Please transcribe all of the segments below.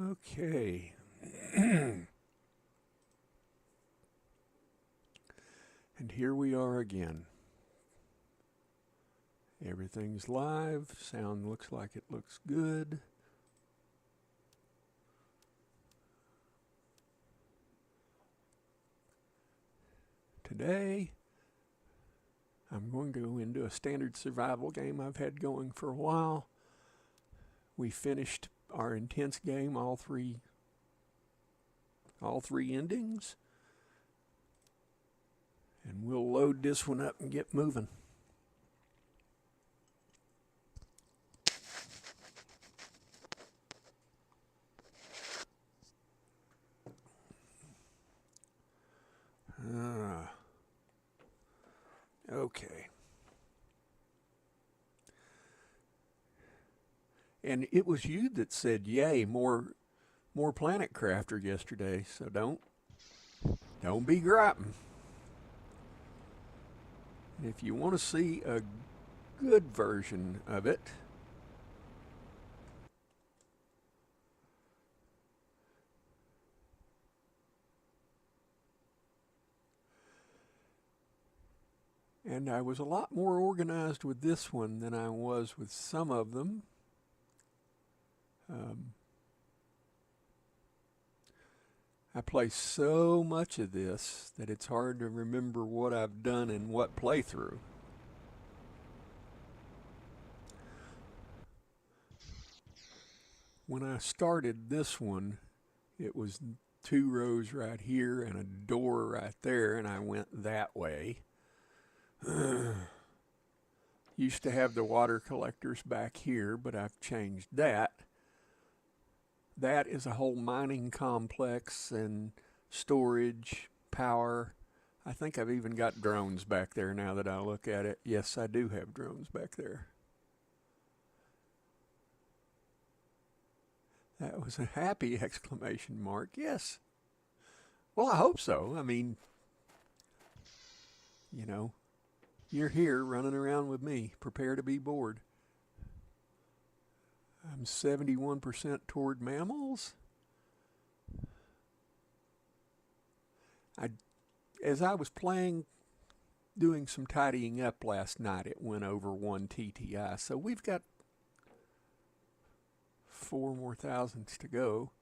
Okay. And here we are again. Everything's live. Sound looks like it looks good. Today, I'm going to go into a standard survival game I've had going for a while. We finished our intense game, all three endings. And we'll load this one up and get moving. Okay. And it was you that said, "Yay, more Planet Crafter" yesterday. So don't be griping. If you want to see a good version of it, and I was a lot more organized with this one than I was with some of them. I play so much of this that it's hard to remember what I've done in what playthrough. When I started this one, it was 2 rows right here and a door right there, and I went that way. Used to have the water collectors back here, but I've changed that. That is a whole mining complex and storage, power. I think I've even got drones back there now that I look at it. Yes, I do have drones back there. That was a happy exclamation mark. Yes. Well, I hope so. I mean, you know, you're here running around with me. Prepare to be bored. I'm 71% toward mammals. As I was playing, doing some tidying up last night, it went over 1 TTI. So we've got 4 more thousandths to go.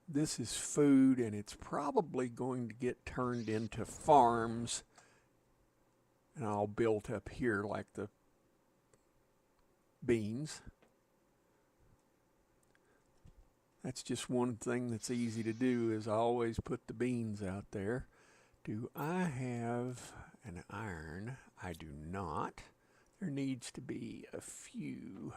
This is food, and it's probably going to get turned into farms, and all built up here like the beans. That's just one thing that's easy to do, is always put the beans out there. Do I have an iron? I do not. There needs to be a few.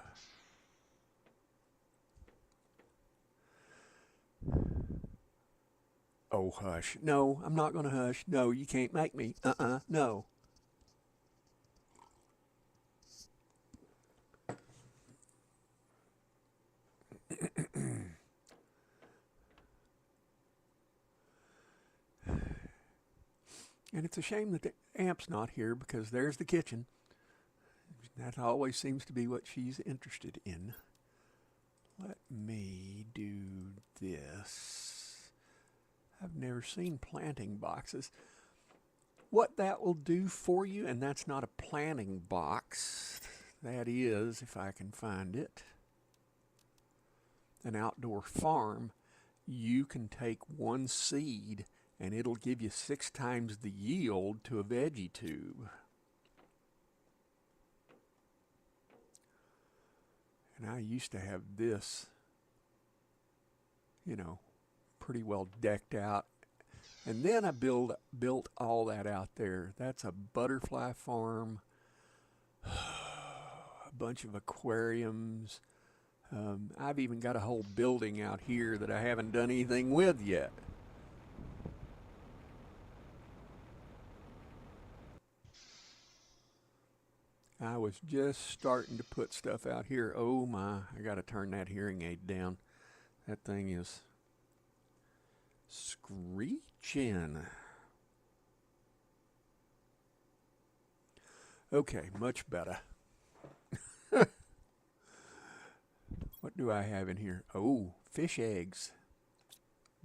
Oh, hush. No, I'm not going to hush. No, you can't make me. No. And it's a shame that the amp's not here, because there's the kitchen. That always seems to be what she's interested in. Let me do this. I've never seen planting boxes. What that will do for you, and that's not a planting box, that is, if I can find it, an outdoor farm. You can take one seed and it'll give you 6 times the yield to a veggie tube. And I used to have this, pretty well decked out. And then I built all that out there. That's a butterfly farm, a bunch of aquariums. I've even got a whole building out here that I haven't done anything with yet. I was just starting to put stuff out here. Oh my, I got to turn that hearing aid down. That thing is screeching. Okay, much better. What do I have in here? Oh, fish eggs.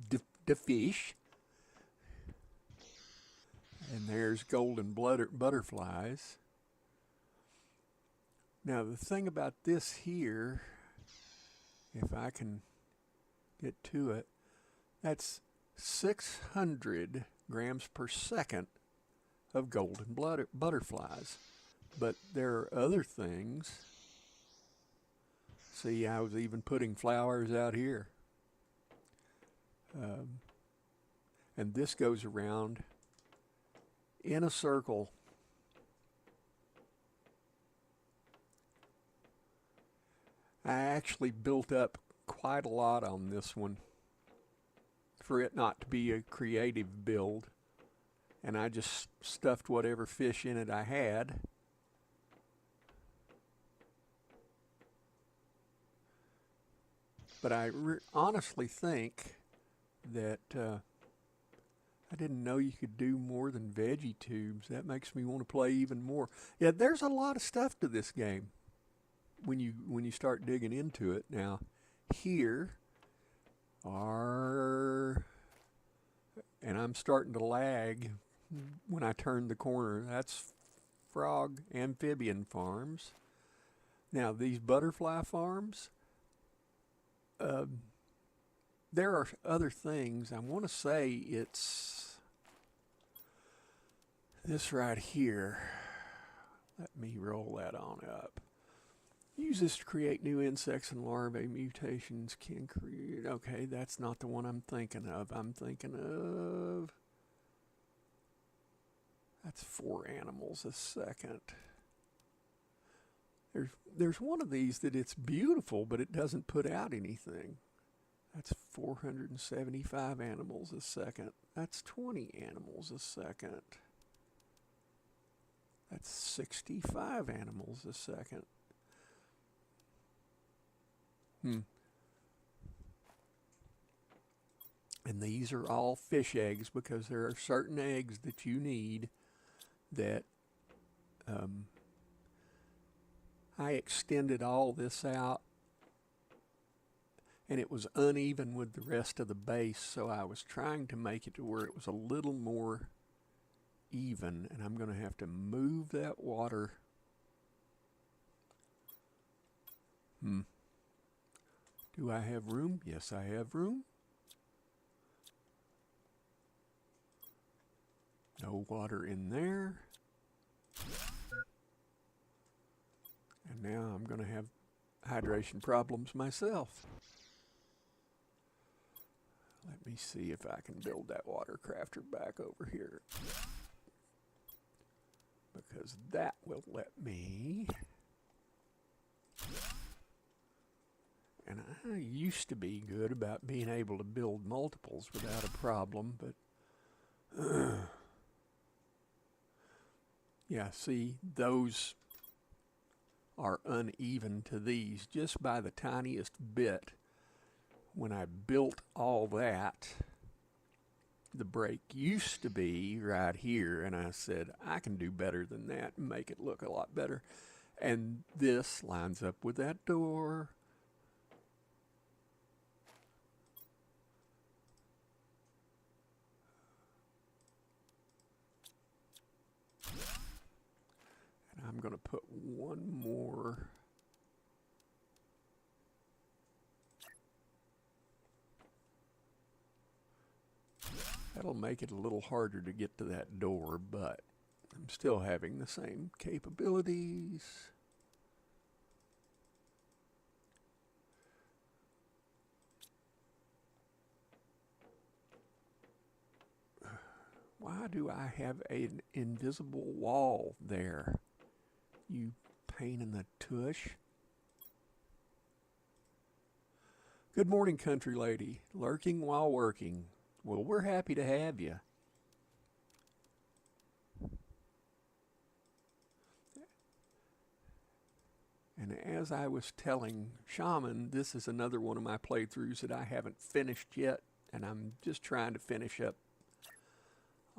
The fish. And there's golden butterflies. Now the thing about this here, if I can get to it, that's 600 grams per second of golden butterflies. But there are other things. See, I was even putting flowers out here. And this goes around in a circle. I actually built up quite a lot on this one for it not to be a creative build. And I just stuffed whatever fish in it I had. But I honestly think that I didn't know you could do more than veggie tubes. That makes me want to play even more. Yeah, there's a lot of stuff to this game when you start digging into it. Now, here are, and I'm starting to lag when I turn the corner. That's Frog Amphibian Farms. Now, these butterfly farms, there are other things. I want to say it's this right here. Let me roll that on up. Use this to create new insects and larvae. Mutations can create. Okay, that's not the one I'm thinking of. I'm thinking of. That's 4 animals a second. There's one of these that it's beautiful, but it doesn't put out anything. That's 475 animals a second. That's 20 animals a second. That's 65 animals a second. And these are all fish eggs because there are certain eggs that you need that I extended all this out and it was uneven with the rest of the base, so I was trying to make it to where it was a little more even, and I'm going to have to move that water. Do I have room? Yes, I have room. No water in there. And now I'm going to have hydration problems myself. Let me see if I can build that water crafter back over here. Because that will let me. And I used to be good about being able to build multiples without a problem, but yeah, see, those are uneven to these just by the tiniest bit. When I built all that, the break used to be right here, and I said, I can do better than that and make it look a lot better. And this lines up with that door. And I'm going to put one more. That'll make it a little harder to get to that door, but I'm still having the same capabilities. Why do I have an invisible wall there? You pain in the tush. Good morning, country lady. Lurking while working. Well, we're happy to have you. And as I was telling Shaman, this is another one of my playthroughs that I haven't finished yet, and I'm just trying to finish up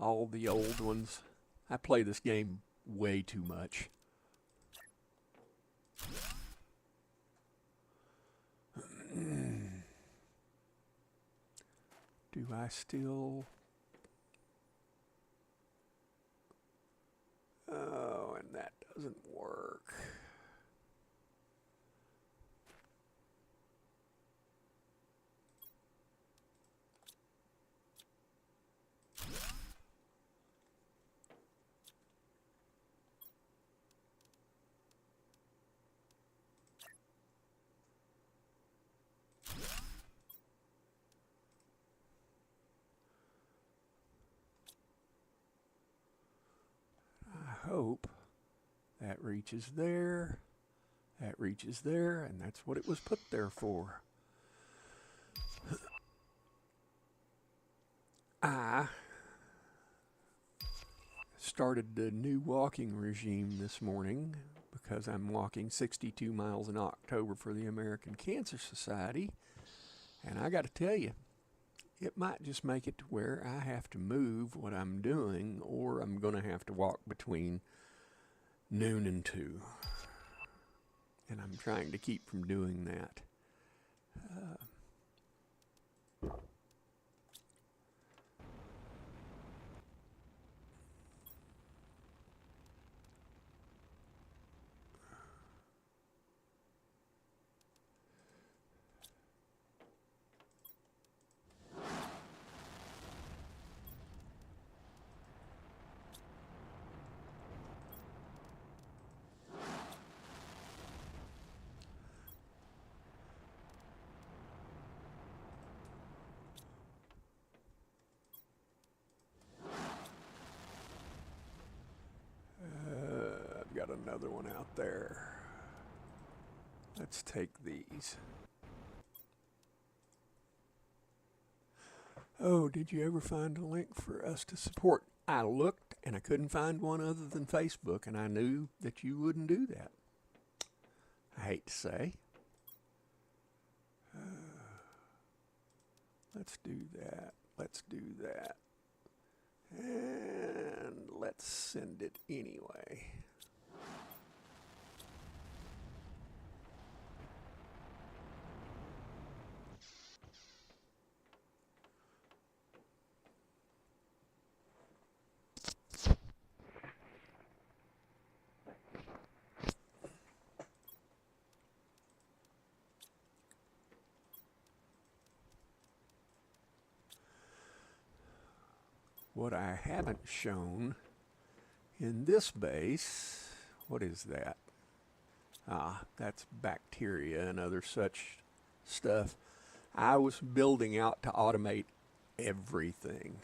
all the old ones. I play this game way too much. I still... Oh, and that doesn't work. I hope that reaches there, that reaches there, and that's what it was put there for. I started the new walking regime this morning because I'm walking 62 miles in October for the American Cancer Society, and I got to tell you, it might just make it to where I have to move what I'm doing, or I'm going to have to walk between noon and 2. And I'm trying to keep from doing that. I've got another one out there. Let's take these. Oh, did you ever find a link for us to support? I looked and I couldn't find one other than Facebook, and I knew that you wouldn't do that. I hate to say. Let's do that. Let's do that. And let's send it anyway. What I haven't shown in this base, what is that? Ah, that's bacteria and other such stuff. I was building out to automate everything.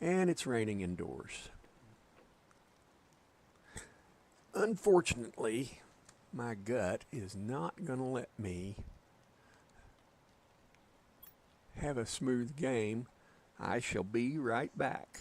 And it's raining indoors. Unfortunately, my gut is not going to let me have a smooth game. I shall be right back.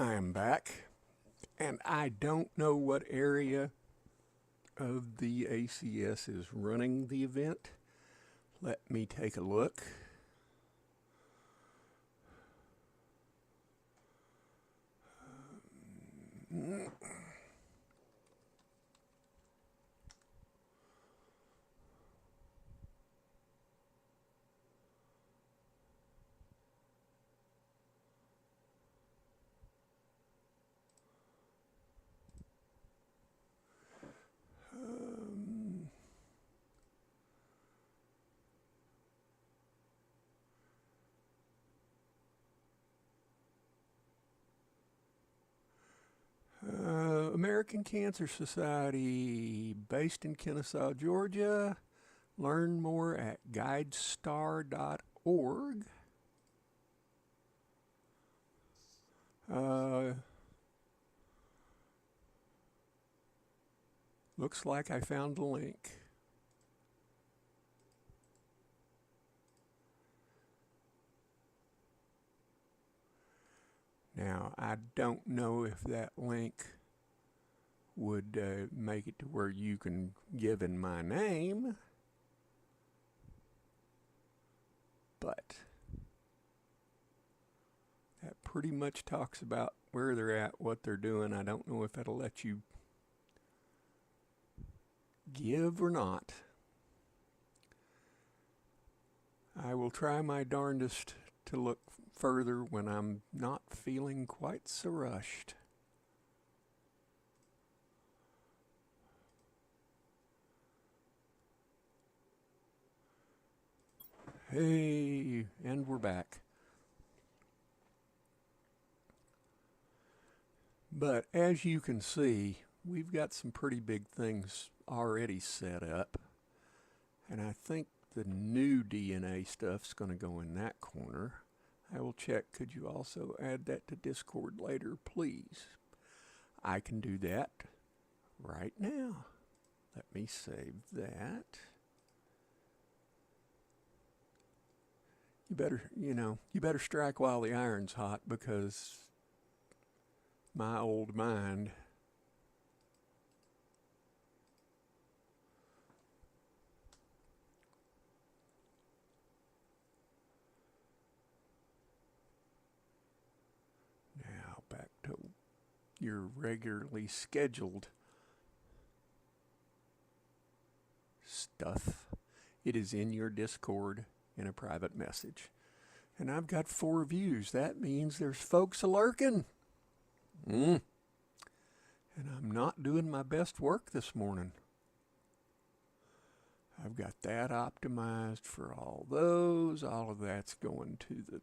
I am back, and I don't know what area of the ACS is running the event. Let me take a look. American Cancer Society, based in Kennesaw, Georgia. Learn more at guidestar.org. Looks like I found the link. Now, I don't know if that link would make it to where you can give in my name, but that pretty much talks about where they're at, what they're doing. I don't know if that'll let you give or not. I will try my darndest to look further when I'm not feeling quite so rushed. Hey, and we're back. But as you can see, we've got some pretty big things already set up. And I think the new DNA stuff's going to go in that corner. I will check. Could you also add that to Discord later, please? I can do that right now. Let me save that. You better strike while the iron's hot, because my old mind now back to your regularly scheduled stuff. It is in your Discord in a private message. And I've got 4 views. That means there's folks a-lurking. And I'm not doing my best work this morning. I've got that optimized for all those. All of that's going to the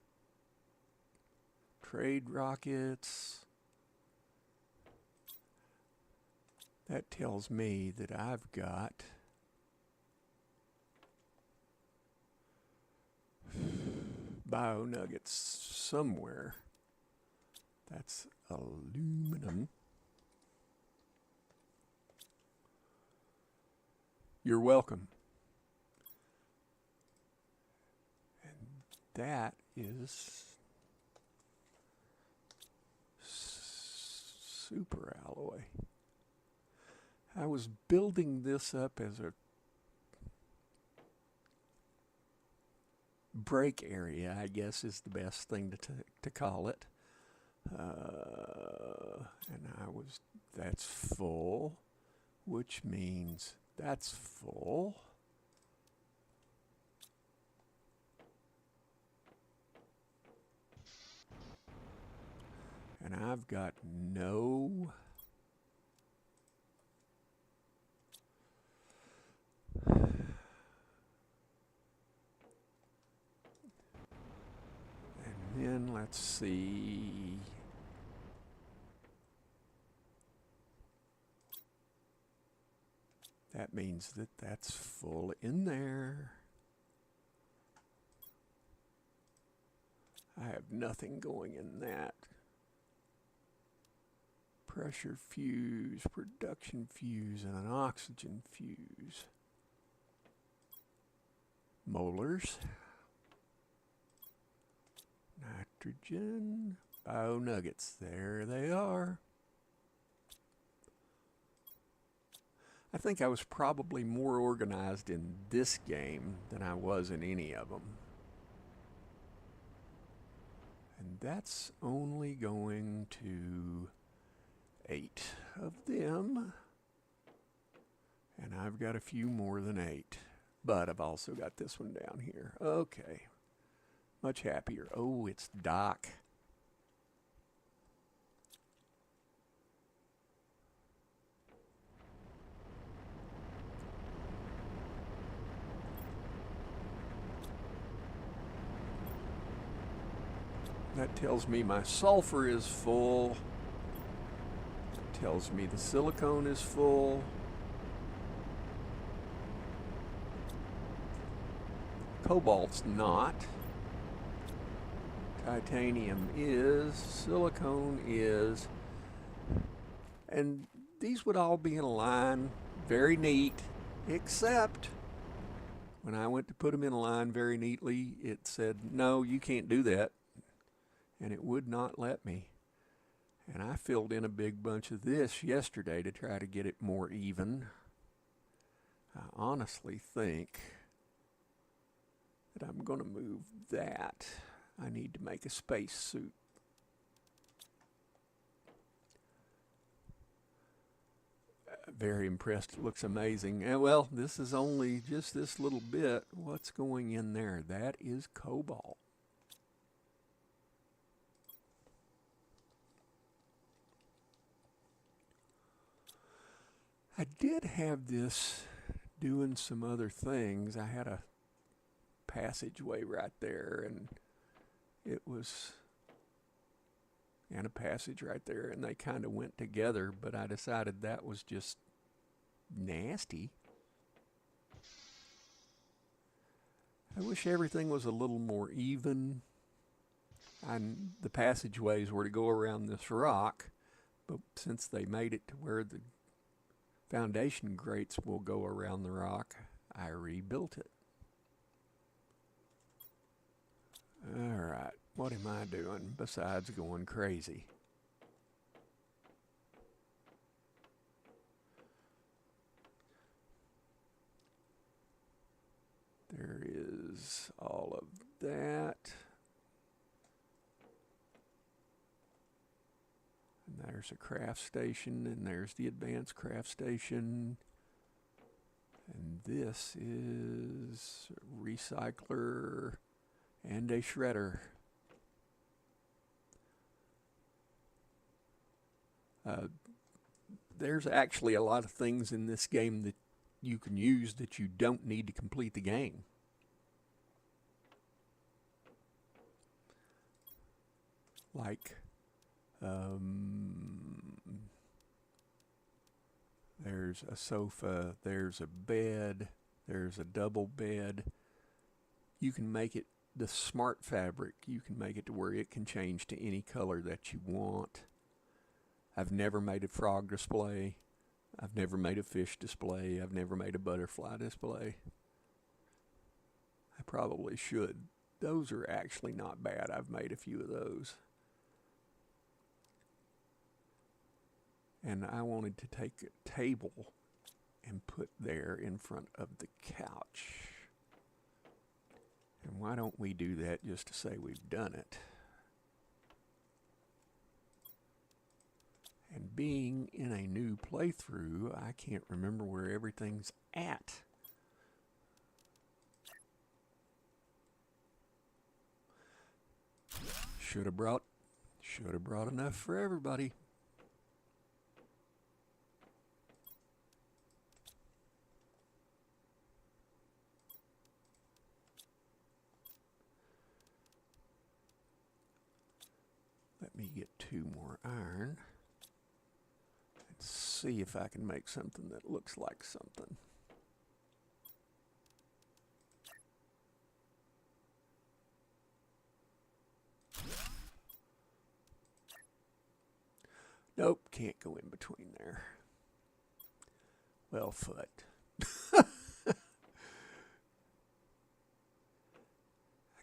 trade rockets. That tells me that I've got bio nuggets somewhere. That's aluminum. You're welcome. And that is super alloy. I was building this up as a break area, I guess is the best thing to call it. And that's full, which means that's full. And I've got no then let's see. That means that that's full in there. I have nothing going in that. Pressure fuse, production fuse, and an oxygen fuse. Molars. Nitrogen. Bionuggets. There they are. I think I was probably more organized in this game than I was in any of them. And that's only going to 8 of them. And I've got a few more than 8. But I've also got this one down here. Okay. Much happier. Oh, it's Doc. That tells me my sulfur is full. It tells me the silicone is full. Cobalt's not. Titanium is. Silicone is. And these would all be in a line. Very neat. Except when I went to put them in a line very neatly, it said, no, you can't do that. And it would not let me. And I filled in a big bunch of this yesterday to try to get it more even. I honestly think that I'm going to move that. I need to make a space suit. Very impressed. It looks amazing. And well, this is only just this little bit. What's going in there? That is cobalt. I did have this doing some other things. I had a passageway right there, and it was, and a passage right there, and they kind of went together, but I decided that was just nasty. I wish everything was a little more even. The passageways were to go around this rock, but since they made it to where the foundation grates will go around the rock, I rebuilt it. Alright, what am I doing besides going crazy? There is all of that. And there's a craft station, and there's the advanced craft station. And this is a recycler and a shredder. There's actually a lot of things in this game that you can use that you don't need to complete the game. Like, there's a sofa, there's a bed, there's a double bed. You can make it the smart fabric. You can make it to where it can change to any color that you want. I've never made a frog display. I've never made a fish display. I've never made a butterfly display. I probably should. Those are actually not bad. I've made a few of those. And I wanted to take a table and put there in front of the couch. And why don't we do that just to say we've done it? And being in a new playthrough, I can't remember where everything's at. Should have brought enough for everybody. Let me get 2 more iron. See if I can make something that looks like something. Nope, can't go in between there. Well, foot. I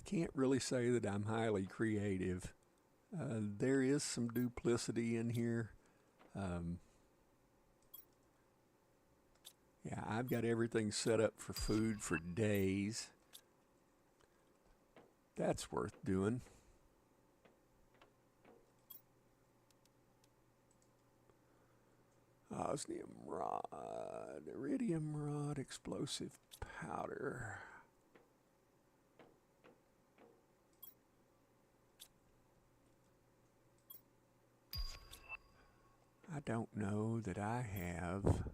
can't really say that I'm highly creative. There is some duplicity in here. Um, yeah, I've got everything set up for food for days. That's worth doing. Osmium rod, iridium rod, explosive powder. I don't know that I have.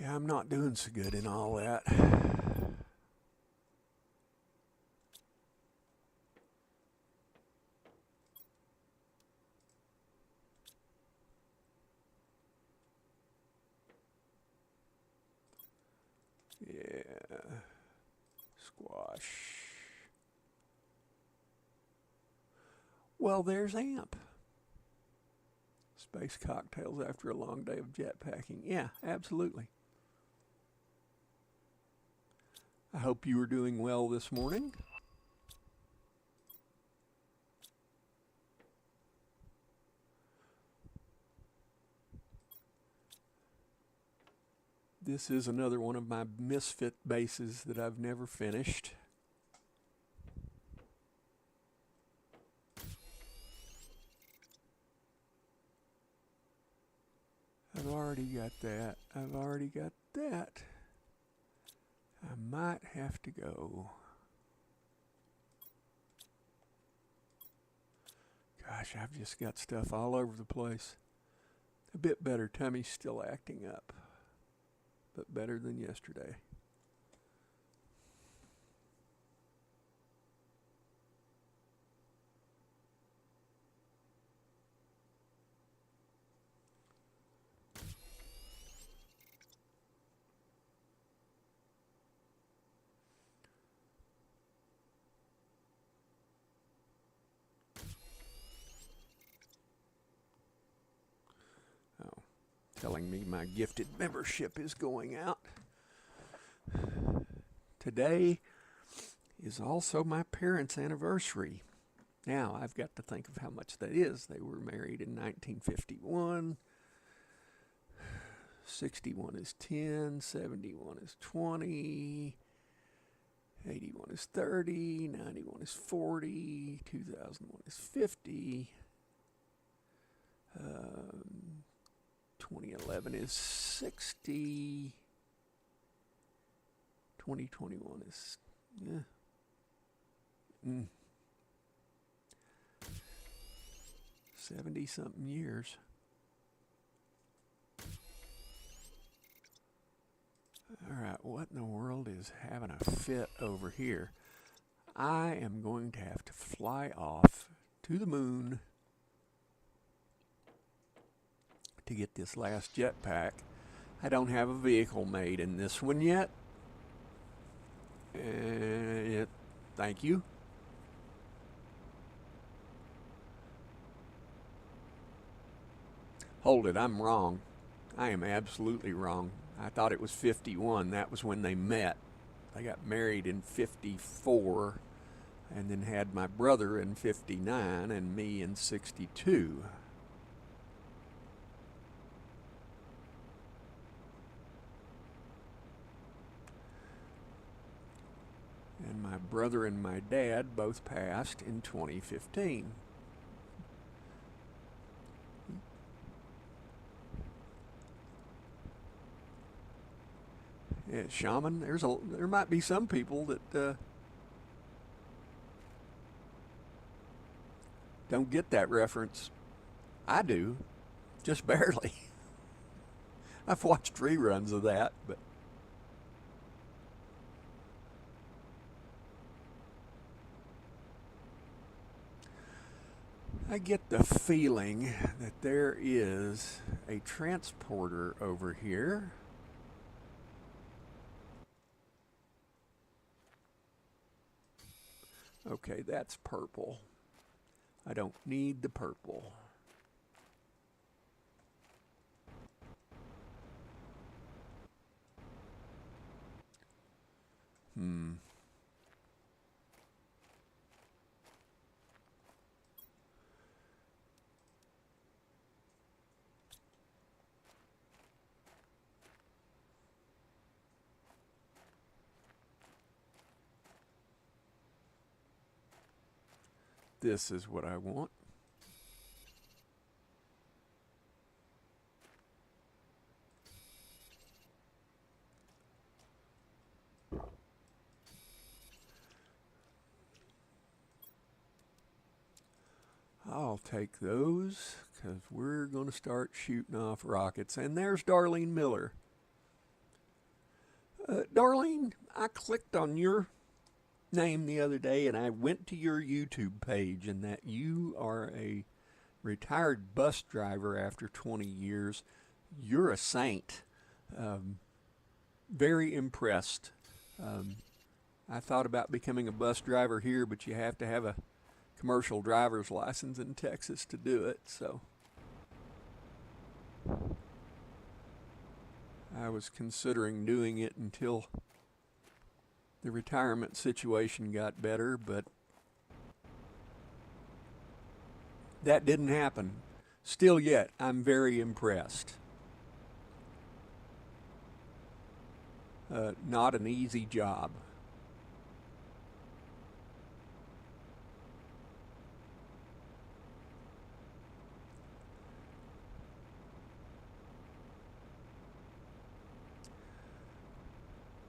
Yeah, I'm not doing so good in all that. Yeah. Squash. Well, there's AMP. Space cocktails after a long day of jetpacking. Yeah, absolutely. I hope you were doing well this morning. This is another one of my misfit bases that I've never finished. I've already got that. I've already got that. I might have to go. Gosh, I've just got stuff all over the place. A bit better. Tummy's still acting up, but better than yesterday. Oh, telling me my gifted membership is going out. Today is also my parents' anniversary. Now, I've got to think of how much that is. They were married in 1951. 61 is 10, 71 is 20, 81 is 30, 91 is 40, 2001 is 50, 2011 is 60, 2021 is, yeah. 70-something years. All right, what in the world is having a fit over here? I am going to have to fly off to the moon to get this last jetpack. I don't have a vehicle made in this one yet. Thank you. Hold it, I'm wrong. I am absolutely wrong. I thought it was 51. That was when they met. They got married in 54 and then had my brother in 59 and me in 62. And my brother and my dad both passed in 2015. Yeah, shaman. There might be some people that don't get that reference. I do, just barely. I've watched reruns of that, but I get the feeling that there is a transporter over here. Okay, that's purple. I don't need the purple. This is what I want. I'll take those because we're going to start shooting off rockets. And there's Darlene Miller. Darlene, I clicked on your name the other day and I went to your YouTube page, and that you are a retired bus driver after 20 years. You're a saint. Very impressed. I thought about becoming a bus driver here, but you have to have a commercial driver's license in Texas to do it, so I was considering doing it until the retirement situation got better, but that didn't happen. Still yet, I'm very impressed. Not an easy job.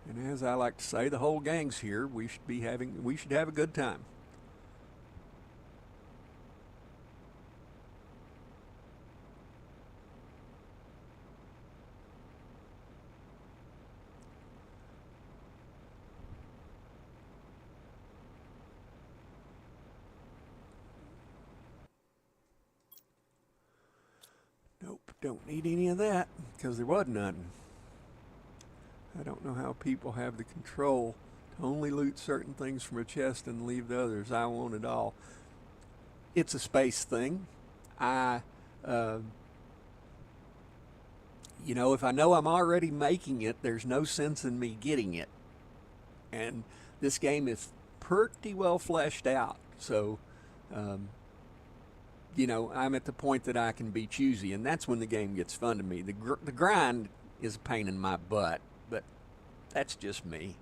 And as I like to say, the whole gang's here. We should have a good time. Nope, don't need any of that because there wasn't none. I don't know how people have the control to only loot certain things from a chest and leave the others. I want it all. It's a space thing. I, if I know I'm already making it, there's no sense in me getting it. And this game is pretty well fleshed out. So, I'm at the point that I can be choosy, and that's when the game gets fun to me. The grind is a pain in my butt, but that's just me.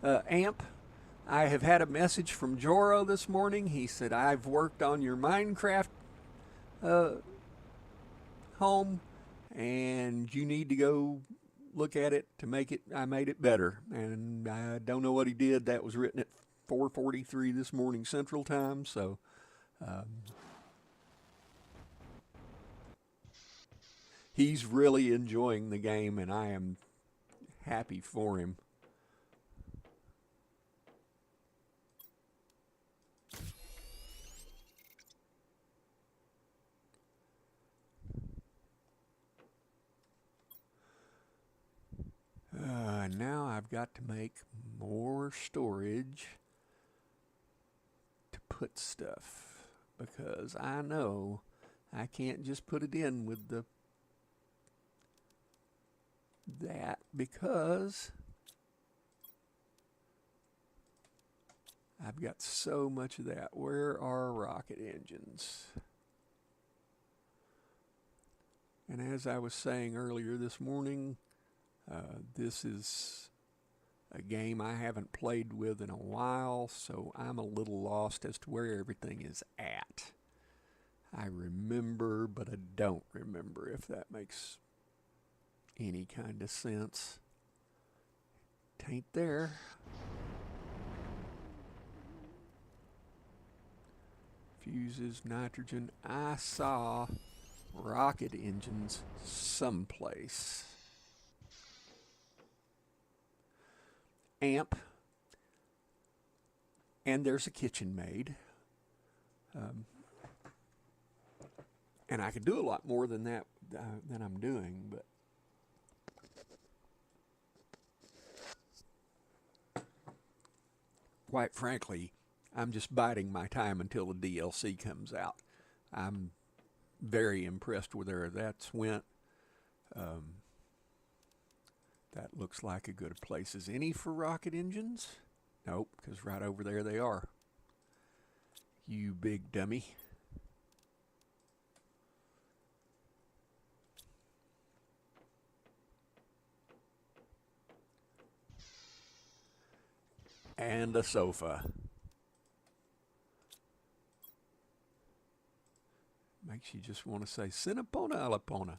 Amp, I have had a message from Joro this morning. He said, I've worked on your Minecraft home, and you need to go look at it to make it. I made it better, and I don't know what he did. That was written at 4:43 this morning Central Time, so he's really enjoying the game, and I am happy for him. Now I've got to make more storage to put stuff, because I know I can't just put it in with that, because I've got so much of that. Where are rocket engines? And as I was saying earlier this morning, this is a game I haven't played with in a while, so I'm a little lost as to where everything is at. I remember, but I don't remember, if that makes any kind of sense. Tain't there. Fuses, nitrogen. I saw rocket engines someplace. Amp, and there's a kitchen maid. And I could do a lot more than that than I'm doing, but quite frankly, I'm just biding my time until the DLC comes out. I'm very impressed with where that's went. That looks like a good place as any for rocket engines. Nope, because right over there they are. You big dummy. And a sofa. Makes you just want to say, Sinapona Alapona.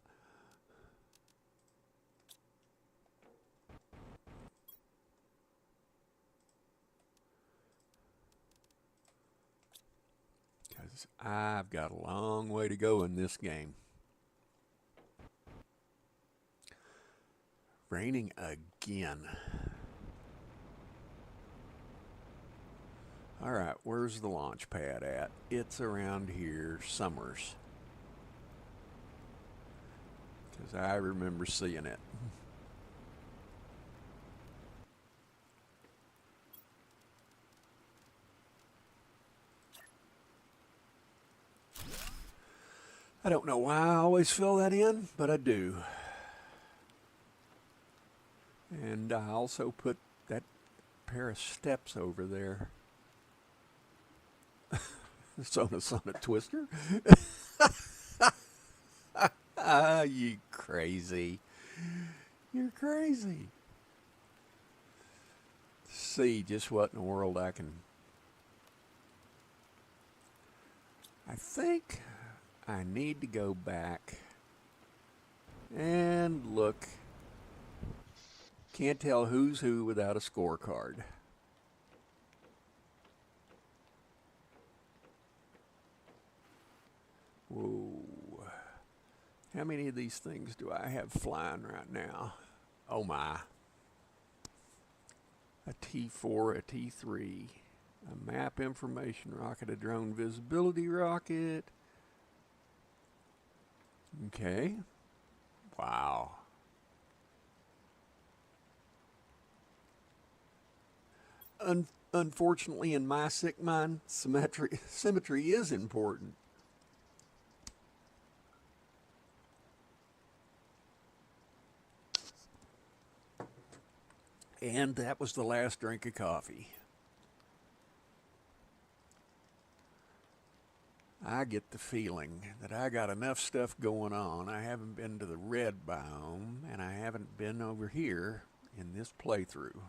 Because I've got a long way to go in this game. Raining again. All right, where's the launch pad at? It's around here, Summers. Because I remember seeing it. I don't know why I always fill that in, but I do. And I also put that pair of steps over there. Sonic Twister? Ah, you crazy. You're crazy. See just what in the world I can... I think I need to go back and look. Can't tell who's who without a scorecard. Whoa. How many of these things do I have flying right now? Oh my. A T4, a T3, a map information rocket, a drone visibility rocket. Okay. Wow. Unfortunately, in my sick mind, symmetry is important. And that was the last drink of coffee. I get the feeling that I got enough stuff going on. I haven't been to the red biome, and I haven't been over here in this playthrough.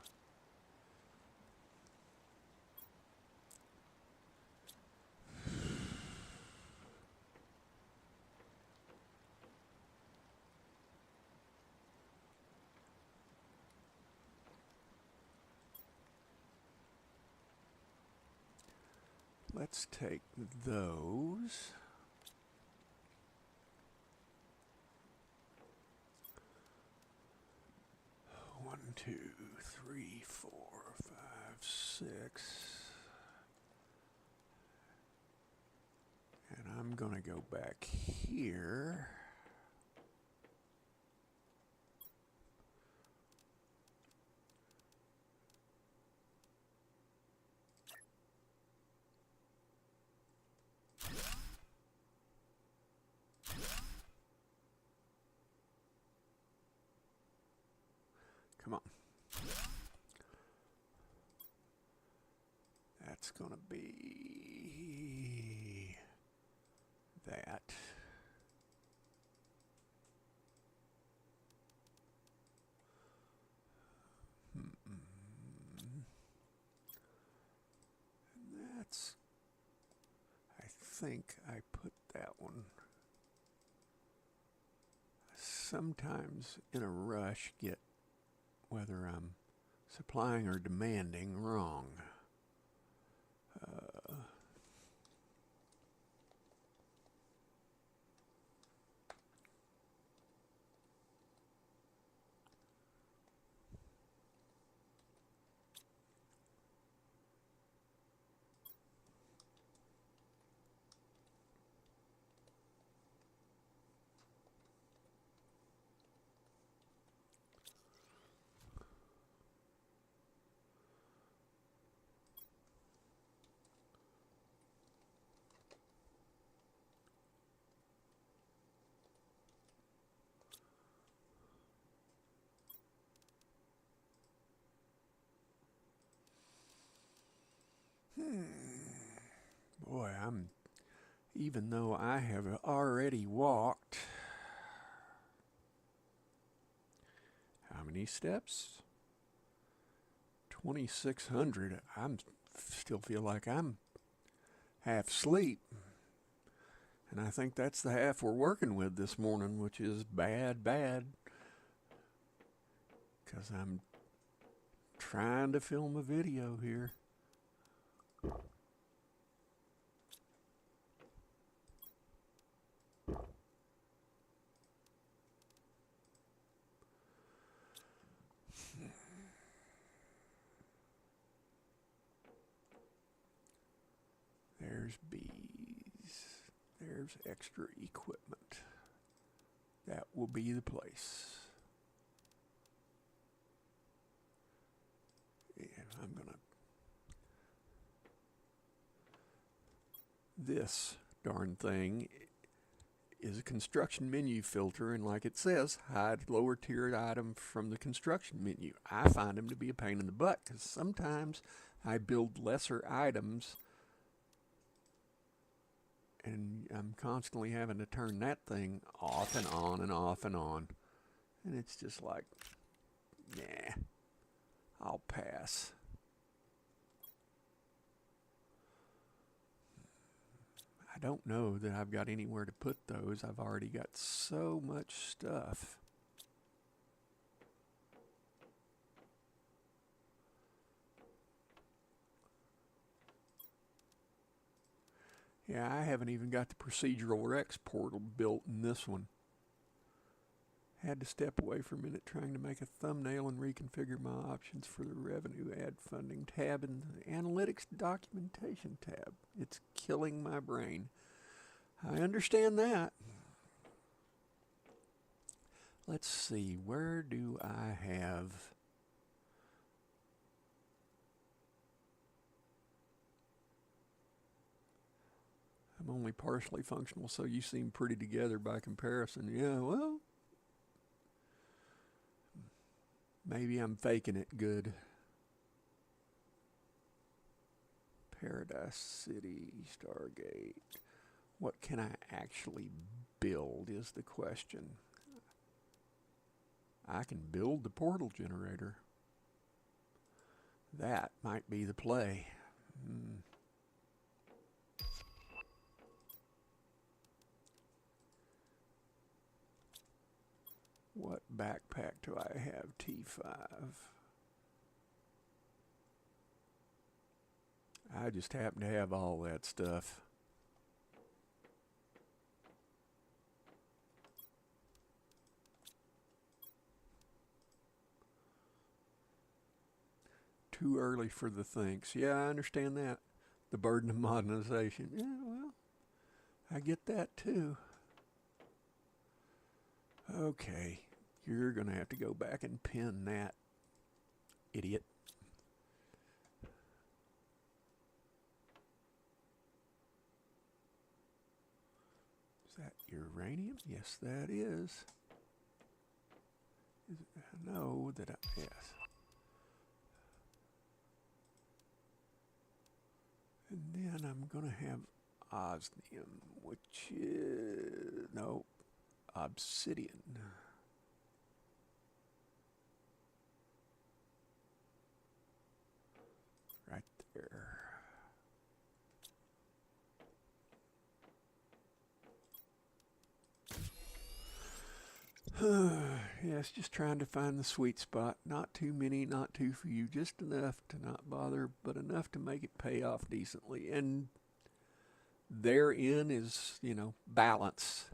Let's take those. One, two, three, 4, 5, 6. And I'm going to go back here. Come on. That's going to be that. That's, I think I put that one. Sometimes in a rush get whether I'm supplying or demanding wrong. Boy, even though I have already walked, how many steps? 2,600. Still feel like I'm half asleep. And I think that's the half we're working with this morning, which is bad. Because I'm trying to film a video here. There's bees. There's extra equipment. That will be the place. And I'm gonna... This darn thing is a construction menu filter, and like it says, hide lower tiered item from the construction menu. I find them to be a pain in the butt because sometimes I build lesser items and I'm constantly having to turn that thing off and on and off and on. And it's just like, nah, I'll pass. I don't know that I've got anywhere to put those. I've already got so much stuff. Yeah, I haven't even got the procedural Rex portal built in this one. Had to step away for a minute trying to make a thumbnail and reconfigure my options for the revenue ad funding tab and the analytics documentation tab. It's killing my brain. I understand that. Let's see, where do I have... I'm only partially functional, so you seem pretty together by comparison. Yeah, well, maybe I'm faking it good. Paradise City, Stargate. What can I actually build is the question. I can build the portal generator. That might be the play. What backpack do I have? T5. I just happen to have all that stuff. Too early for the thinks. Yeah, I understand that. The burden of modernization. Yeah, well, I get that too. Okay, you're going to have to go back and pin that, idiot. Is that uranium? Yes, that is. No, that I, yes. And then I'm going to have osmium, which is, no, obsidian. Right there. Yes, just trying to find the sweet spot. Not too many, not too few, just enough to not bother, but enough to make it pay off decently. And therein is, you know, balance.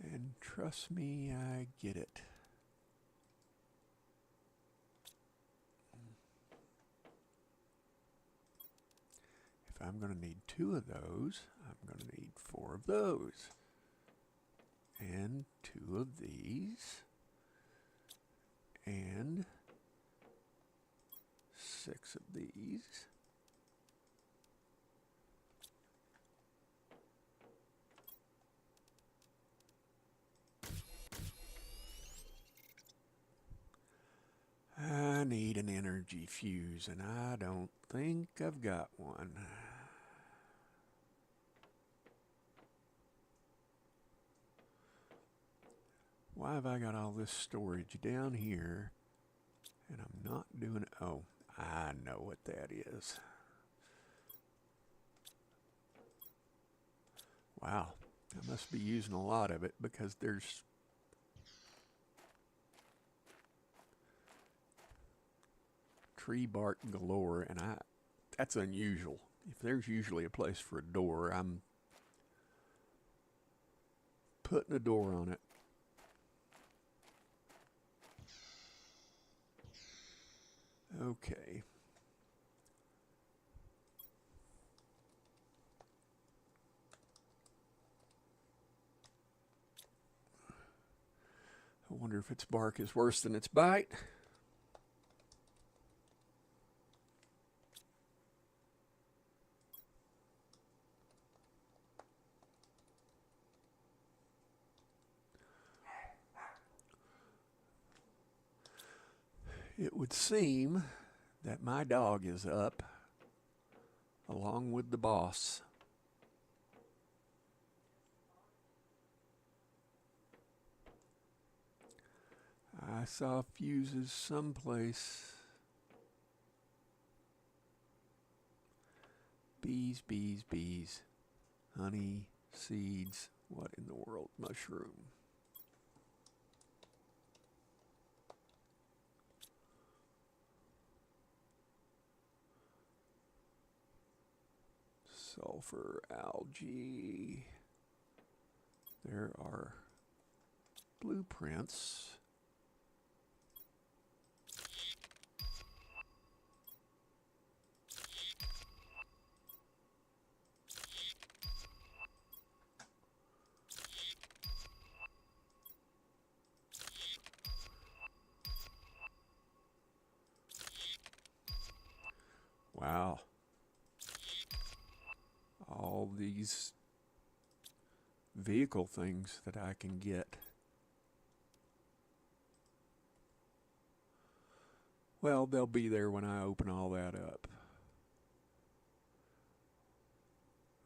And trust me, I get it. If I'm going to need 2 of those, I'm going to need 4 of those. And 2 of these. And 6 of these. energy fuse, and I don't think I've got one. Why have I got all this storage down here and I'm not doing it? Oh, I know what that is. Wow, I must be using a lot of it because there's tree bark galore, and that's unusual. If there's usually a place for a door, I'm putting a door on it. Okay. I wonder if its bark is worse than its bite. It would seem that my dog is up along with the boss. I saw fuses someplace. Bees, bees, bees. Honey, seeds. What in the world? Mushroom. Sulfur, algae. There are blueprints. Wow. All these vehicle things that I can get. Well, they'll be there when I open all that up.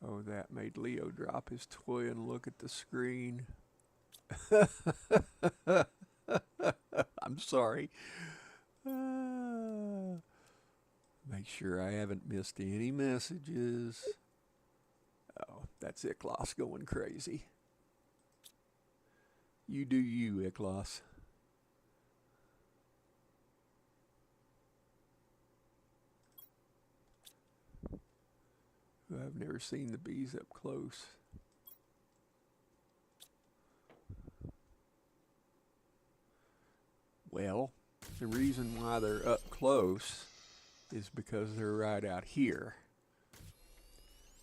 Oh, that made Leo drop his toy and look at the screen. I'm sorry. Make sure I haven't missed any messages. Oh, that's Iklos going crazy. You do you, Iklos. I've never seen the bees up close. Well, the reason why they're up close is because they're right out here.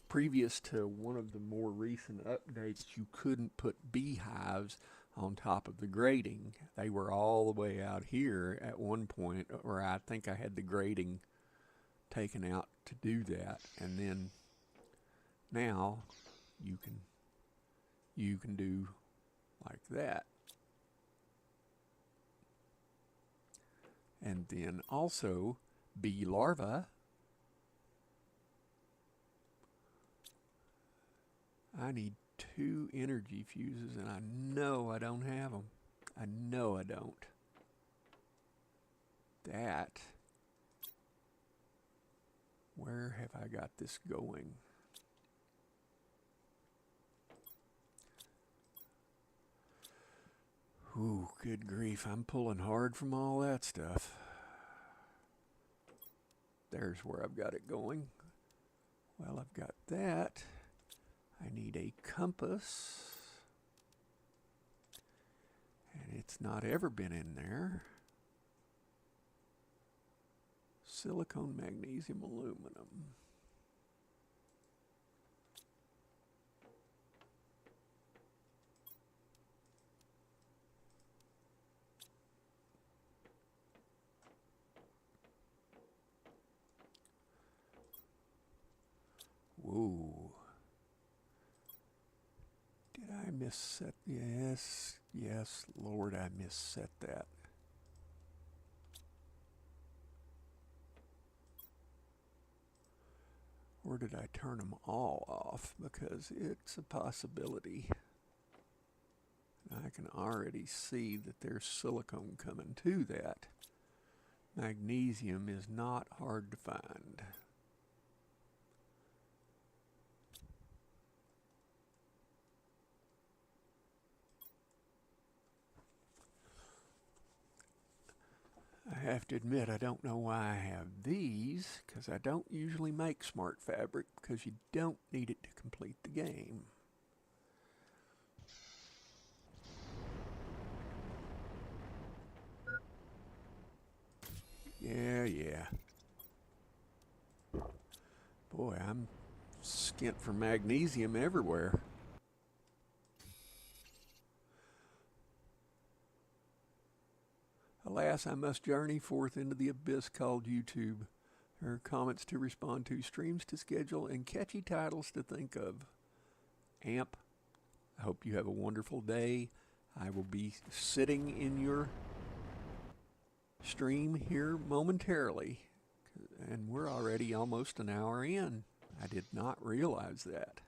Previous to one of the more recent updates, you couldn't put beehives on top of the grating. They were all the way out here at one point, or I think I had the grating taken out to do that, and then now you can do like that. And then also bee larvae. I need 2 energy fuses, and I know I don't have them. I know I don't. That. Where have I got this going? Ooh, good grief. I'm pulling hard from all that stuff. There's where I've got it going. Well, I've got that. I need a compass. And it's not ever been in there. Silicone, magnesium, aluminum. Whoa. Did I misset? Yes, yes, Lord, I misset that. Or did I turn them all off? Because it's a possibility. I can already see that there's silicone coming to that. Magnesium is not hard to find. I have to admit, I don't know why I have these, because I don't usually make smart fabric, because you don't need it to complete the game. Yeah. Boy, I'm skint for magnesium everywhere. Alas, I must journey forth into the abyss called YouTube. There are comments to respond to, streams to schedule, and catchy titles to think of. Amp, I hope you have a wonderful day. I will be sitting in your stream here momentarily, and we're already almost an hour in. I did not realize that.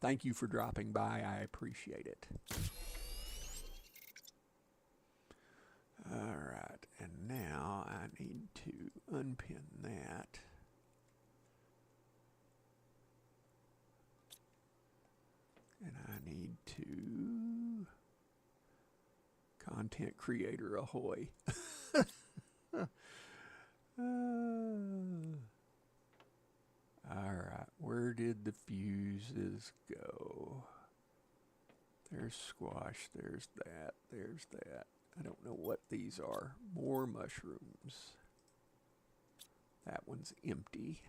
Thank you for dropping by. I appreciate it. All right, and now I need to unpin that. And I need to content creator ahoy. All right, where did the fuses go? There's squash, there's that, there's that. I don't know what these are. More mushrooms. That one's empty.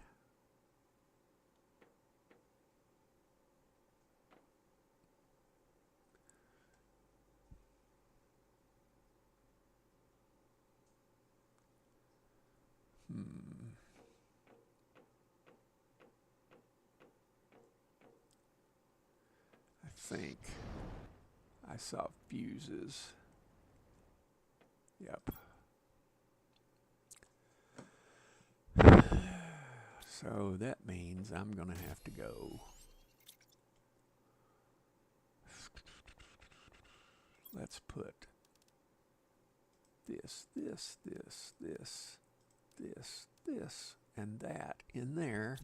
I think I saw fuses. Yep. So that means I'm going to have to go. Let's put this, and that in there,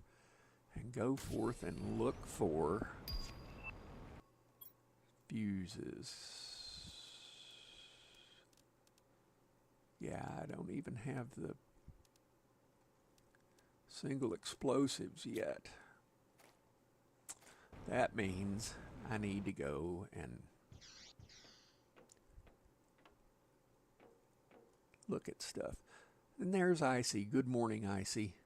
and go forth and look for fuses. Yeah, I don't even have the single explosives yet. That means I need to go and look at stuff. And there's Icy. Good morning, Icy.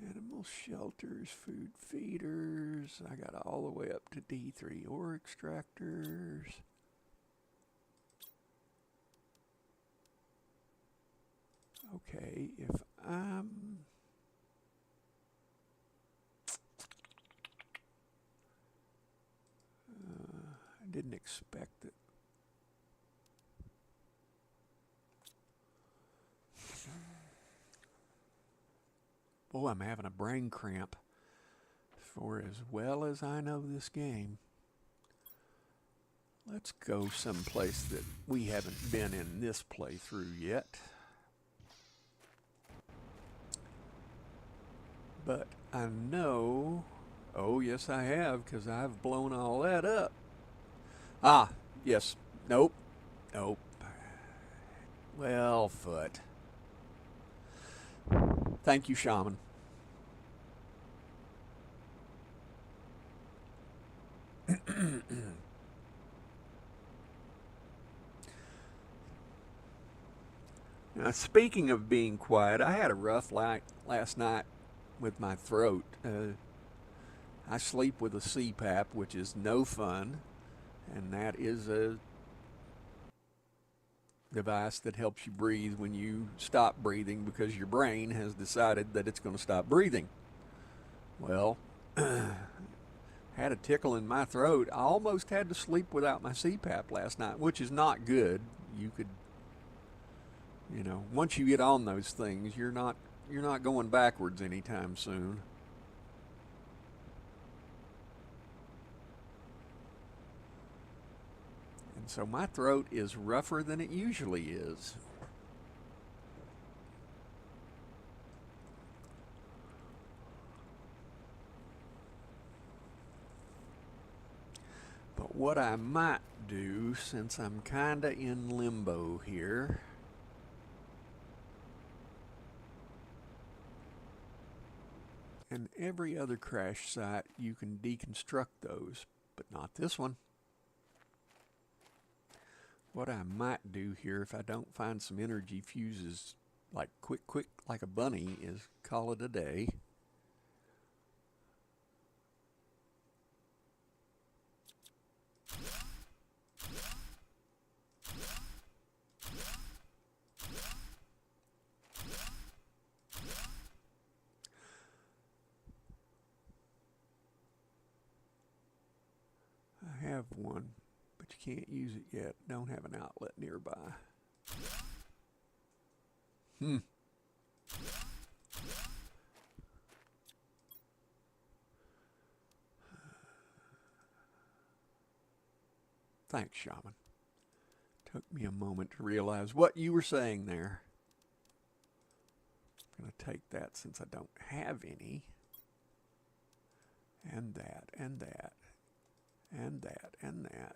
Animal shelters, food feeders. I got all the way up to D3 ore extractors. Okay, if I'm I didn't expect it. Boy, I'm having a brain cramp. For as well as I know this game, let's go someplace that we haven't been in this playthrough yet. But I know, oh yes I have, because I've blown all that up. Ah, yes, nope. Well, foot. Thank you, Shaman. Now, speaking of being quiet, I had a rough night last night with my throat. I sleep with a CPAP, which is no fun, and that is a device that helps you breathe when you stop breathing because your brain has decided that it's going to stop breathing. Well, had a tickle in my throat. I almost had to sleep without my CPAP last night, which is not good. You could You know, once you get on those things, you're not going backwards anytime soon. And so my throat is rougher than it usually is. But what I might do, since I'm kinda in limbo here, and every other crash site you can deconstruct those, but not this one. What I might do here, if I don't find some energy fuses like quick like a bunny, is call it a day. I have one, but you can't use it yet. Don't have an outlet nearby. Thanks, Shaman. Took me a moment to realize what you were saying there. I'm going to take that since I don't have any. And that, and that, and that, and that.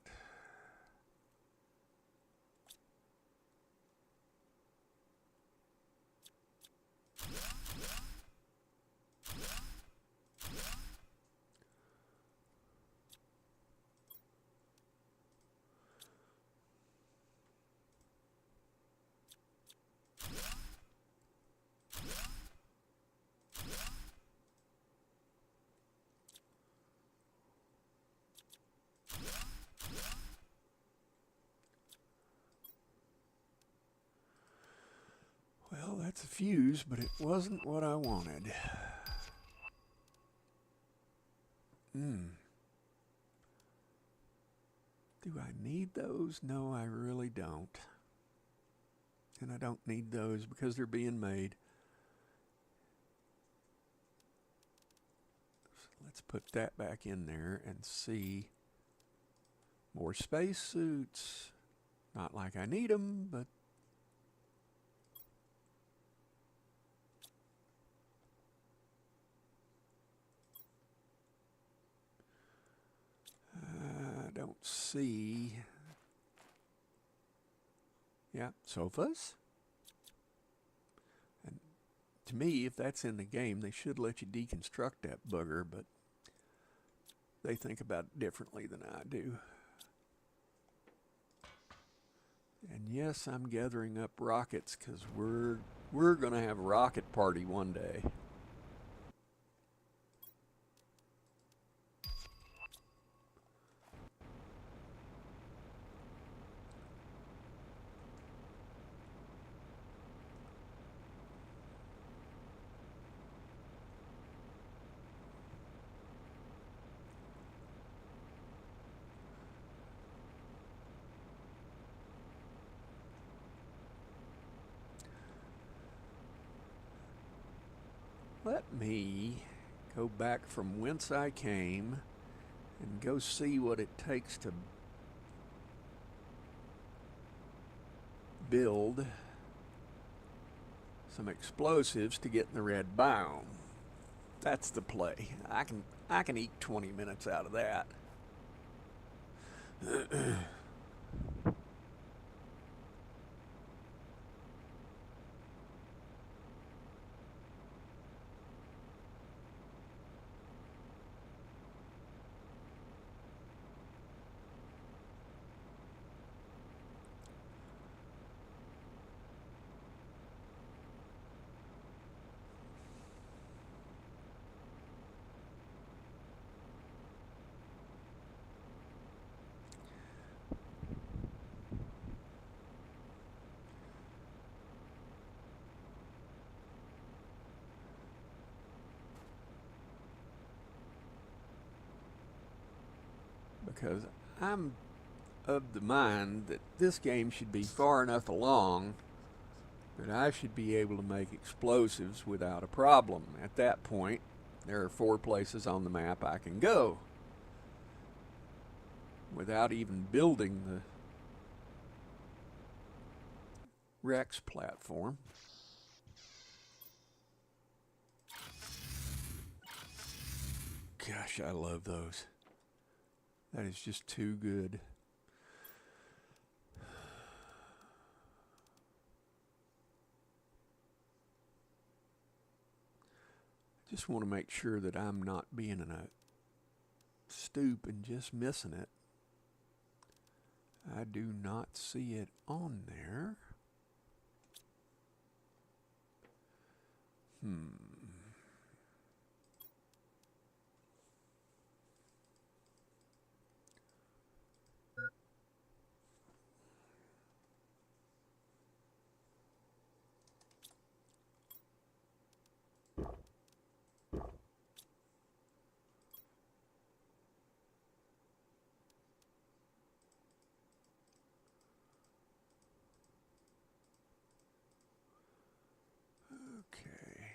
Well, that's a fuse, but it wasn't what I wanted. Do I need those? No, I really don't. And I don't need those because they're being made. So let's put that back in there and see. More spacesuits. Not like I need them, but I don't see. Yeah, sofas. And to me, if that's in the game, they should let you deconstruct that bugger, but they think about it differently than I do. And yes, I'm gathering up rockets because we're going to have a rocket party one day. Let me go back from whence I came and go see what it takes to build some explosives to get in the red biome. That's the play. I can eat 20 minutes out of that. Because I'm of the mind that this game should be far enough along But I should be able to make explosives without a problem. At that point, there are 4 places on the map I can go without even building the Rex platform. Gosh, I love those. That is just too good. Just want to make sure that I'm not being in a stoop and just missing it. I do not see it on there. Okay.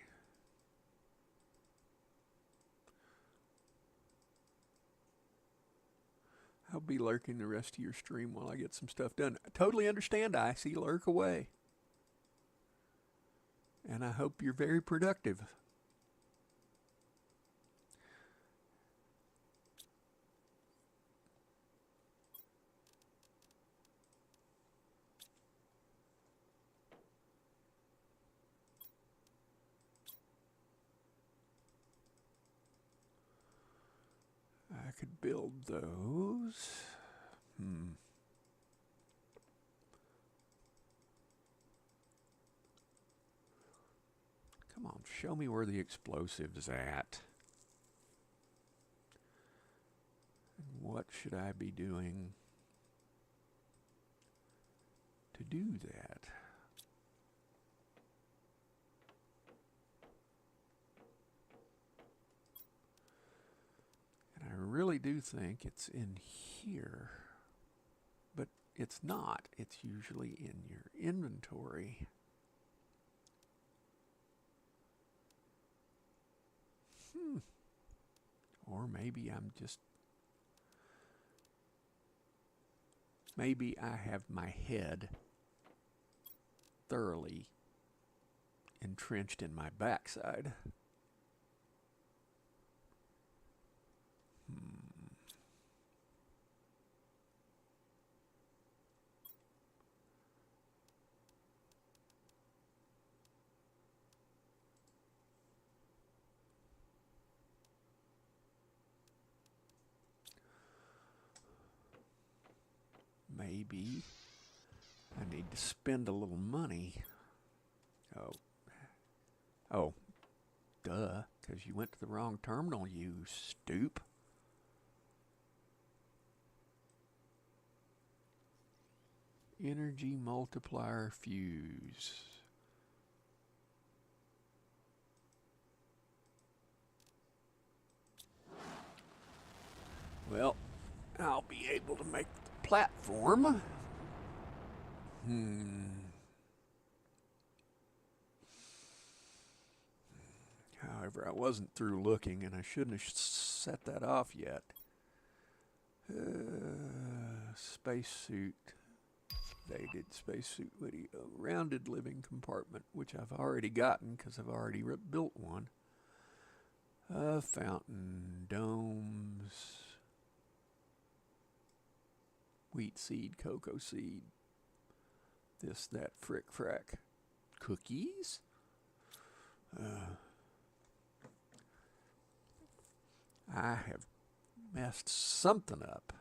I'll be lurking the rest of your stream while I get some stuff done. I totally understand, Icy. Lurk away. And I hope you're very productive. I could build those. Come on, show me where the explosive's at. And what should I be doing to do that? And I really do think it's in here. But it's not. It's usually in your inventory. Or maybe I'm just... Maybe I have my head thoroughly entrenched in my backside. Maybe I need to spend a little money. Oh, duh, because you went to the wrong terminal, you stoop. Energy multiplier fuse. Well, I'll be able to make the platform. However, I wasn't through looking, and I shouldn't have set that off yet. Spacesuit. Dated spacesuit video. Rounded living compartment, which I've already gotten because I've already built one. Fountain. Domes. Wheat seed, cocoa seed. This, that, frick, frack. Cookies? I have messed something up.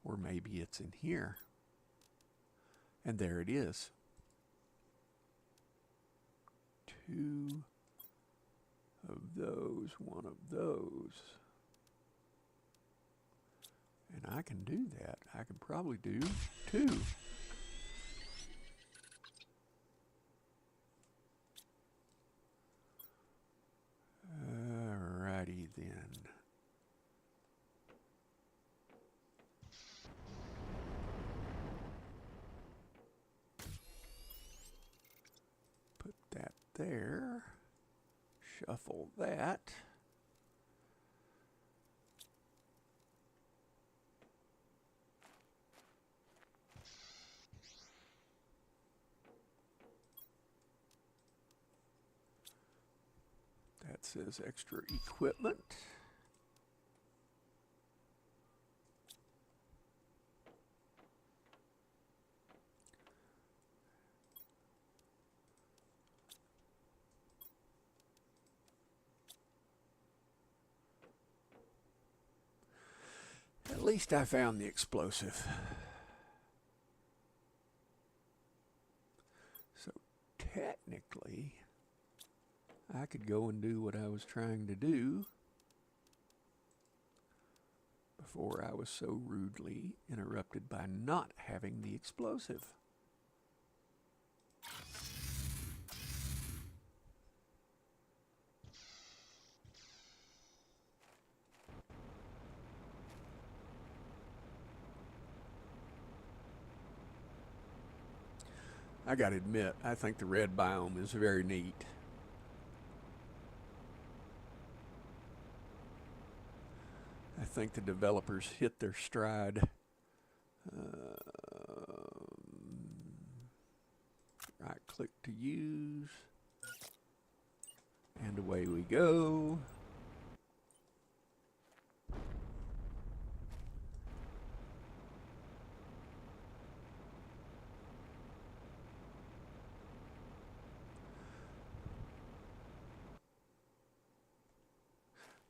Or maybe it's in here. And there it is. 2 of those, 1 of those. And I can do that. I can probably do 2. Alrighty then. there. Shuffle that. That says extra equipment. At least I found the explosive. So technically, I could go and do what I was trying to do before I was so rudely interrupted by not having the explosive. I gotta admit, I think the red biome is very neat. I think the developers hit their stride. Right click to use. And away we go.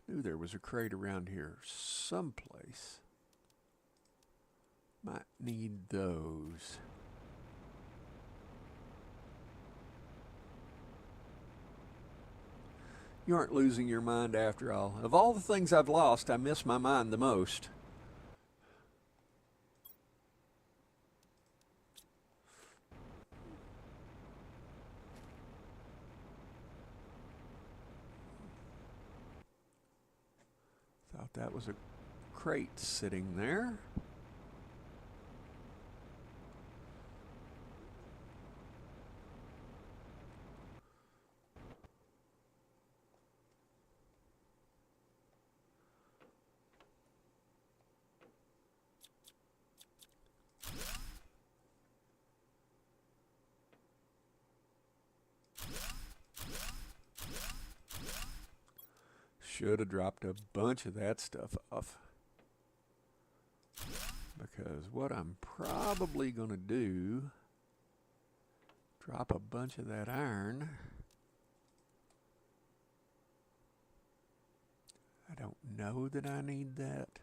Knew there was a crate around here someplace. Might need those. You aren't losing your mind after all. Of all the things I've lost, I miss my mind the most. Thought that was a crate sitting there. Should have dropped a bunch of that stuff off. Because what I'm probably going to do, drop a bunch of that iron. I don't know that I need that.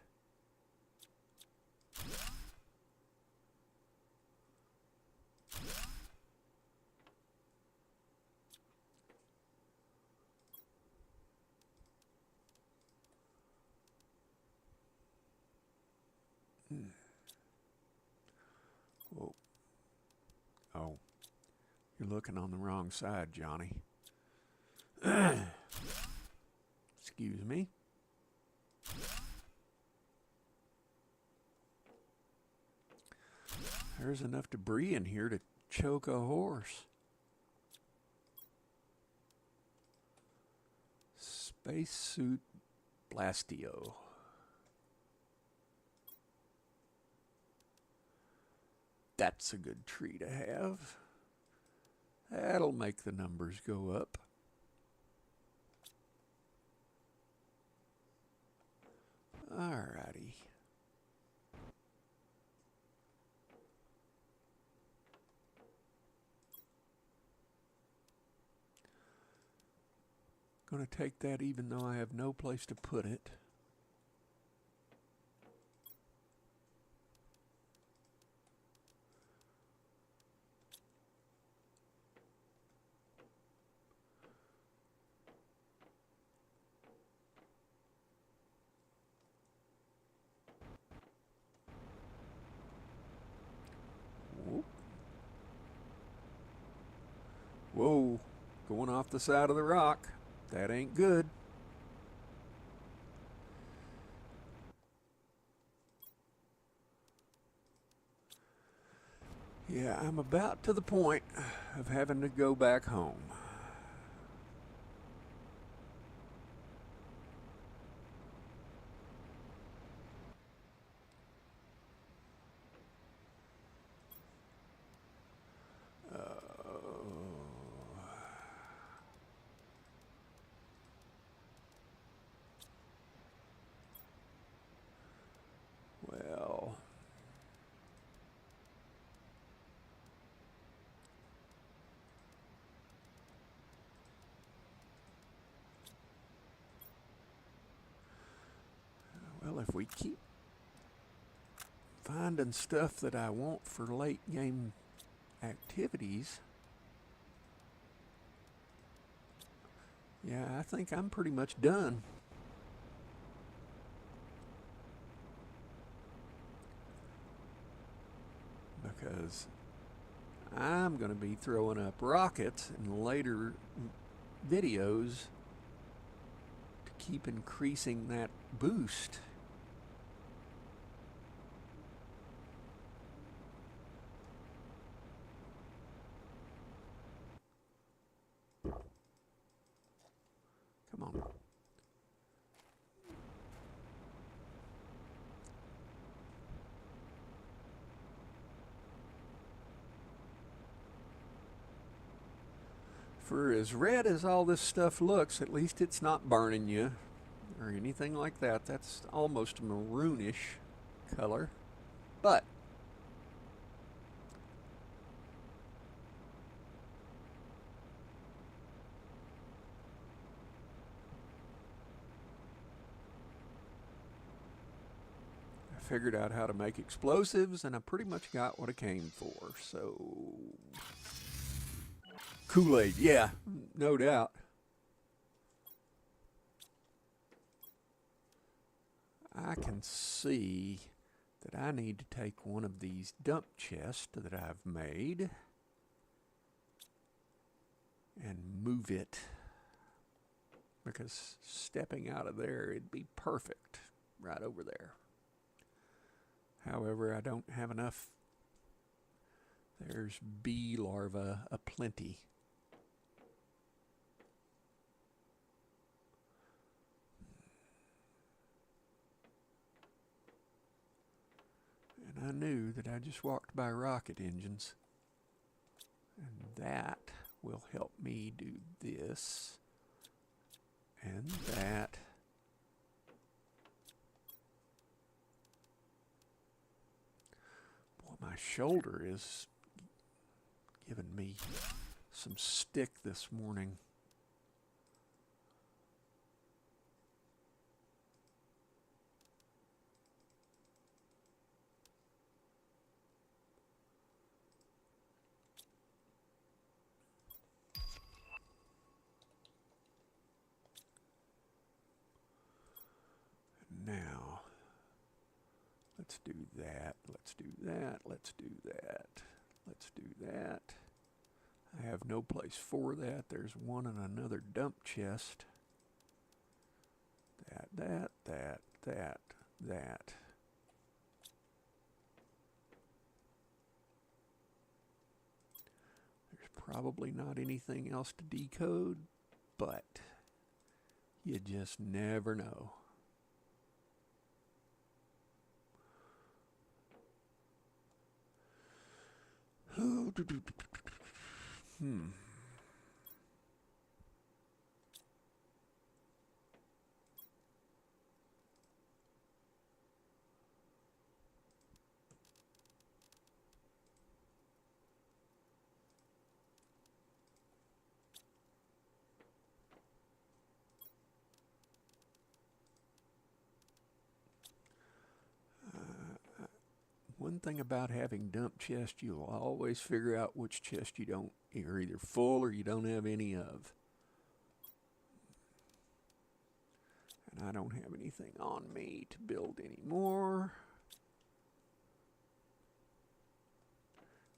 Whoa. Oh, you're looking on the wrong side, Johnny. Excuse me. There's enough debris in here to choke a horse. Spacesuit Blastio. That's a good tree to have. That'll make the numbers go up. Alrighty. Gonna take that even though I have no place to put it. Whoa, going off the side of the rock. That ain't good. Yeah, I'm about to the point of having to go back home. if we keep finding stuff that I want for late game activities, yeah, I think I'm pretty much done. Because I'm going to be throwing up rockets in later videos to keep increasing that boost. Come on. For as red as all this stuff looks, at least it's not burning you or anything like that. That's almost a maroonish color. But I figured out how to make explosives, and I pretty much got what I came for. So Kool-Aid, yeah, no doubt. I can see that I need to take one of these dump chests that I've made and move it, because stepping out of there, it'd be perfect right over there. However, I don't have enough. There's bee larvae aplenty. And I knew that I just walked by rocket engines. And that will help me do this and that. Boy, my shoulder is giving me some stick this morning. Now, let's do that, let's do that, let's do that, let's do that. I have no place for that. There's one in another dump chest. That. There's probably not anything else to decode, but you just never know. One thing about having dump chests, you'll always figure out which chest you're either full or you don't have any of. And I don't have anything on me to build anymore.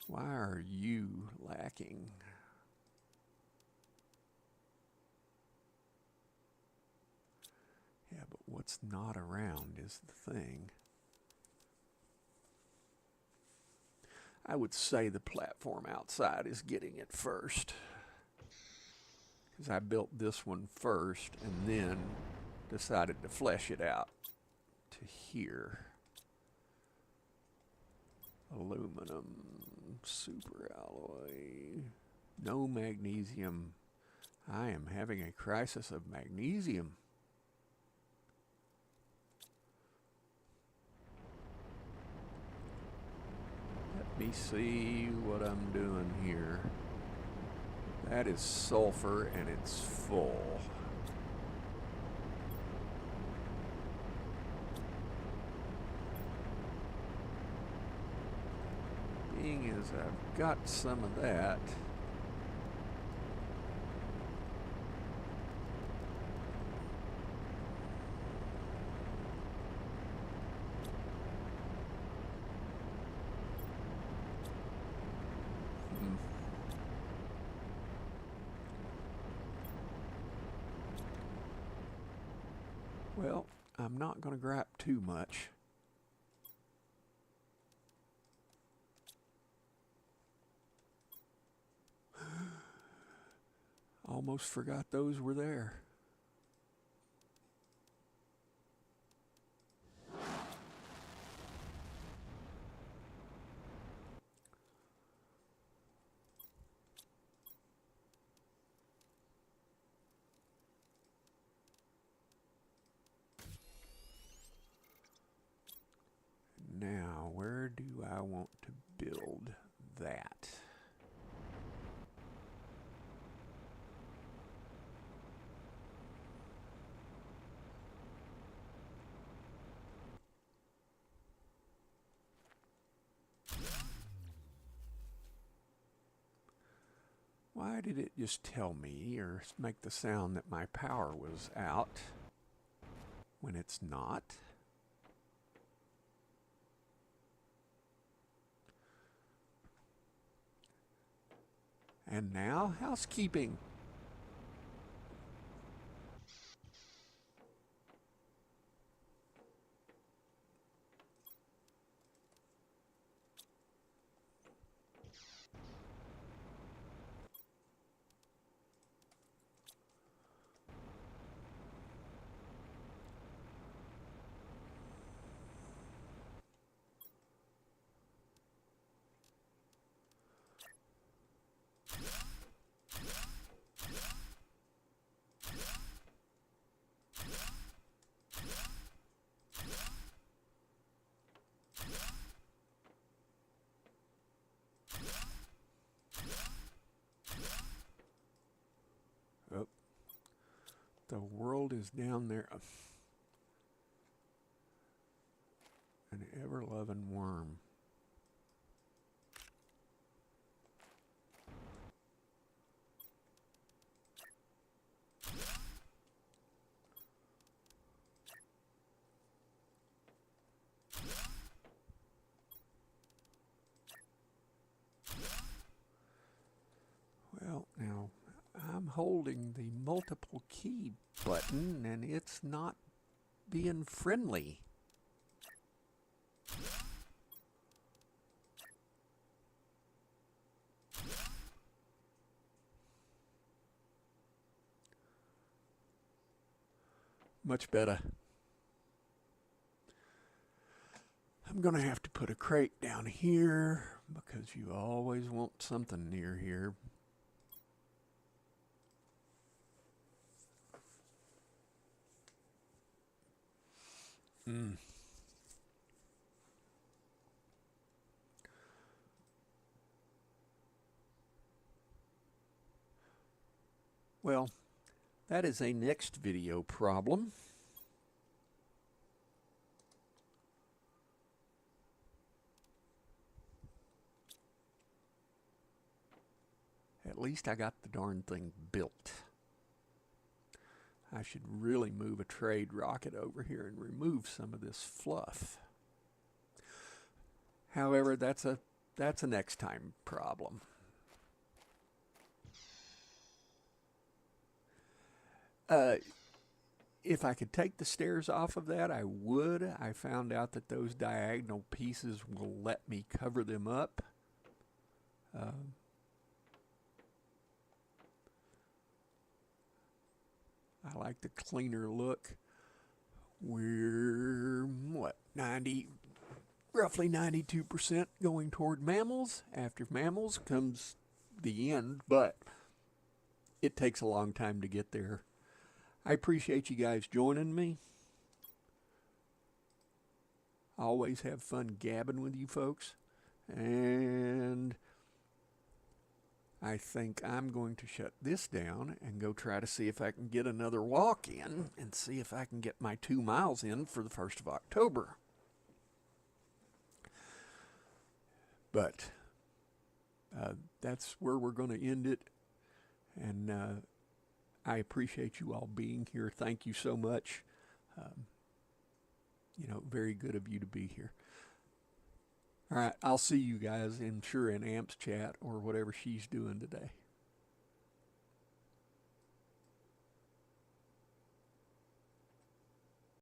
Why are you lacking? Yeah, but what's not around is the thing. I would say the platform outside is getting it first, because I built this one first and then decided to flesh it out to here. Aluminum, super alloy, no magnesium. I am having a crisis of magnesium. Let me see what I'm doing here. That is sulfur and it's full. seeing as I've got some of that, well, I'm not going to grab too much. Almost forgot those were there. Now, where do I want to build that? Why did it just tell me or make the sound that my power was out when it's not? And now, housekeeping. Oh, the world is down there. An ever-loving worm. Well, now I'm holding the multiple key button and it's not being friendly. Much better. I'm going to have to put a crate down here because you always want something near here. Well, that is a next video problem. At least I got the darn thing built. I should really move a trade rocket over here and remove some of this fluff. However, that's a next time problem. If I could take the stairs off of that, I would. I found out that those diagonal pieces will let me cover them up. I like the cleaner look. We're, what, roughly 92% going toward mammals. After mammals comes the end, but it takes a long time to get there. I appreciate you guys joining me. I always have fun gabbing with you folks. And I think I'm going to shut this down and go try to see if I can get another walk in and see if I can get my 2 miles in for the 1st of October. But that's where we're going to end it. And I appreciate you all being here. Thank you so much. Very good of you to be here. All right, I'll see you guys in amps chat or whatever she's doing today.